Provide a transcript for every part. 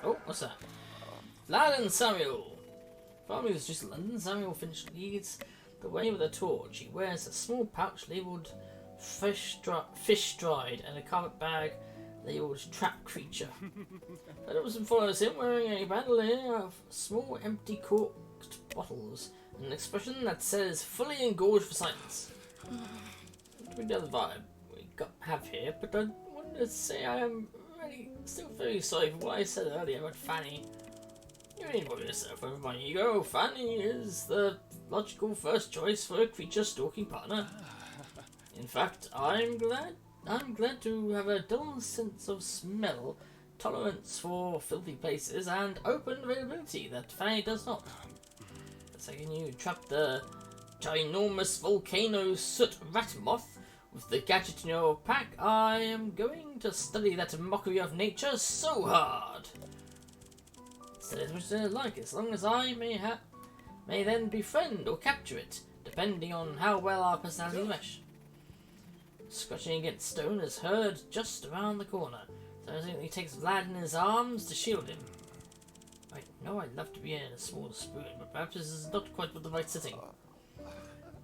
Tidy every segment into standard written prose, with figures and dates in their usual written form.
Oh, what's that? Vlad and Samuel. Farming was just London. Samuel leads the way with a torch. He wears a small pouch labelled fish dried and a carpet bag labelled trap creature. Adamson follows him wearing a bandolier of small empty corked bottles and an expression that says fully engorged for science. We know the vibe we have here, but I wanted to say I am really still very sorry for what I said earlier about Fanny. You ain't involve yourself over my ego. Fanny is the logical first choice for a creature stalking partner. In fact, I'm glad to have a dull sense of smell, tolerance for filthy places, and open availability that Fanny does not. The second you trap the ginormous volcano soot rat moth with the gadget in your pack, I am going to study that mockery of nature so hard. Study as much as I like, as long as I may then befriend or capture it, depending on how well our personalities mesh. Scratching against stone is heard just around the corner. So he takes Vlad in his arms to shield him. I know I'd love to be in a small spoon, but perhaps this is not quite the right setting.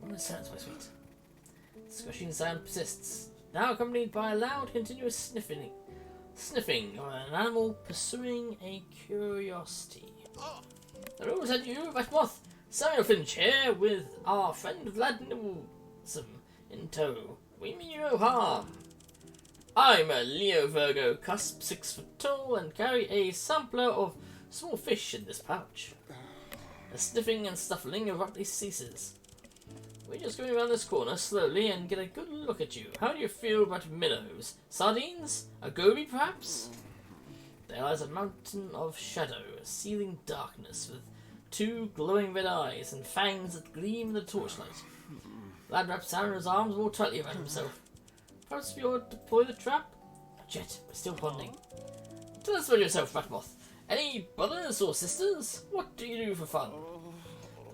What sounds, my sweet? The scratching sound persists, now accompanied by a loud, continuous sniffing of an animal pursuing a curiosity. Hello, is that you, Rat Moth? Samuel Finch here with our friend Vlad in tow. We mean you no harm. I'm a Leo Virgo cusp, 6 foot tall, and carry a sampler of small fish in this pouch. The sniffing and snuffling abruptly ceases. We're just going around this corner slowly and get a good look at you. How do you feel about minnows? Sardines? A goby, perhaps? There lies a mountain of shadow, a seething darkness, with 2 glowing red eyes and fangs that gleam in the torchlight. Vlad wraps Samuel's arms more tightly around himself. Perhaps we ought to deploy the trap? Not yet, we're still bonding. Tell us about yourself, Ratmoth. Any brothers or sisters? What do you do for fun?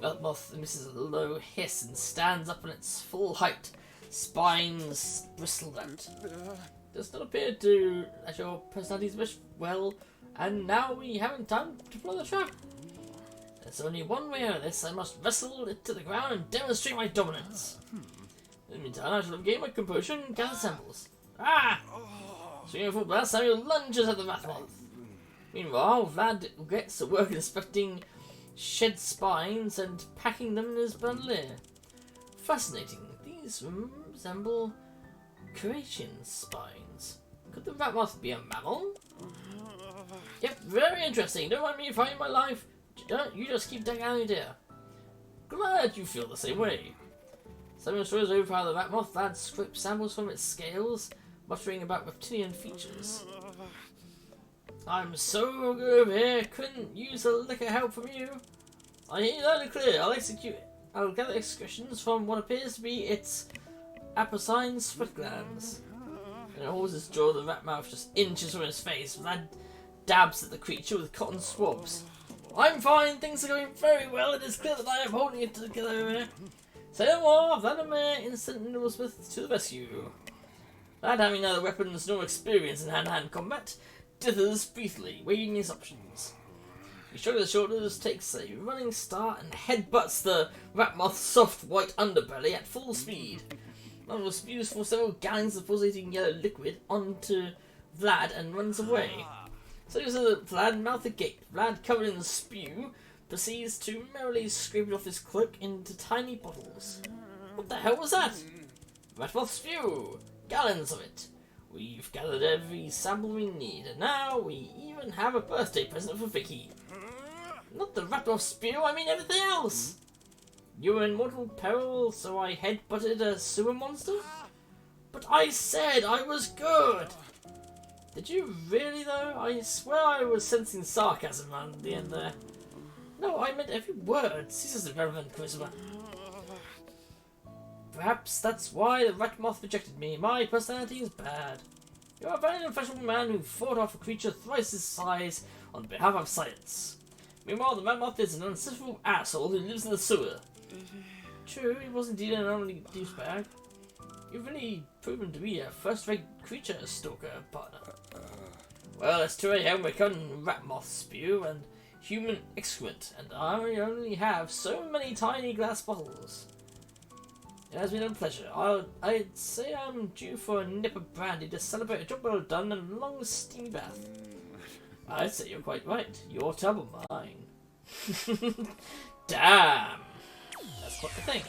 Ratmoth emisses a low hiss and stands up on its full height, spines bristled out. Does not appear to that your personalities mesh well, and now we haven't time to deploy the trap. There's only one way out of this. I must wrestle it to the ground and demonstrate my dominance. In the meantime, I shall regain my composure and gather samples. Ah! Swinging a full blast, Samuel lunges at the Ratmoth. Meanwhile, Vlad gets to work inspecting shed spines and packing them in his bandolier. Fascinating. These resemble Croatian spines. Could the Ratmoth be a mammal? Yep, very interesting. Don't mind me finding my life. You just keep digging out idea. Glad you feel the same way. Samuel throws over how the Ratmoth. Vlad scrapes samples from its scales, muttering about reptilian features. I'm so good over here, couldn't use a lick of help from you. I hear you loud and clear. I'll gather excretions from what appears to be its apocine sweat glands. And it holds his jaw, the rat mouth just inches from his face. Vlad dabs at the creature with cotton swabs. I'm fine, things are going very well. It is clear that I am holding it together over here. Say no more, Vladimir Instant Noodlesmith to the rescue. Vlad, having neither weapons nor experience in hand-to-hand combat, dithers briefly, weighing his options. He shrugs his shoulders, takes a running start, and headbutts the Ratmoth's soft white underbelly at full speed. One spews for several gallons of pulsating yellow liquid onto Vlad and runs away. So does Vlad, mouth agape. Vlad, covered in the spew, proceeds to merrily scrape it off his cloak into tiny bottles. What the hell was that? Ratmoth spew! Gallons of it. We've gathered every sample we need, and now we even have a birthday present for Vicky. Not the Ratmoth spew, I mean everything else! You were in mortal peril, so I headbutted a sewer monster? But I said I was good! Did you really though? I swear I was sensing sarcasm around the end there. No, I meant every word. Ceases irrelevant, Charisma. Perhaps that's why the Ratmoth rejected me. My personality is bad. You are a very unfashionable man who fought off a creature thrice his size on behalf of science. Meanwhile, the Ratmoth is an unsufferable asshole who lives in the sewer. True, he was indeed an only douchebag. You've really proven to be a first-rate creature stalker, partner. Well, it's 2 a.m. We're cutting rat moth spew and human excrement, and I only have so many tiny glass bottles. It has been a pleasure. I'd say I'm due for a nip of brandy to celebrate a job well done and a long steamy bath. I'd say you're quite right. Your tub or mine. Damn! That's quite the thing.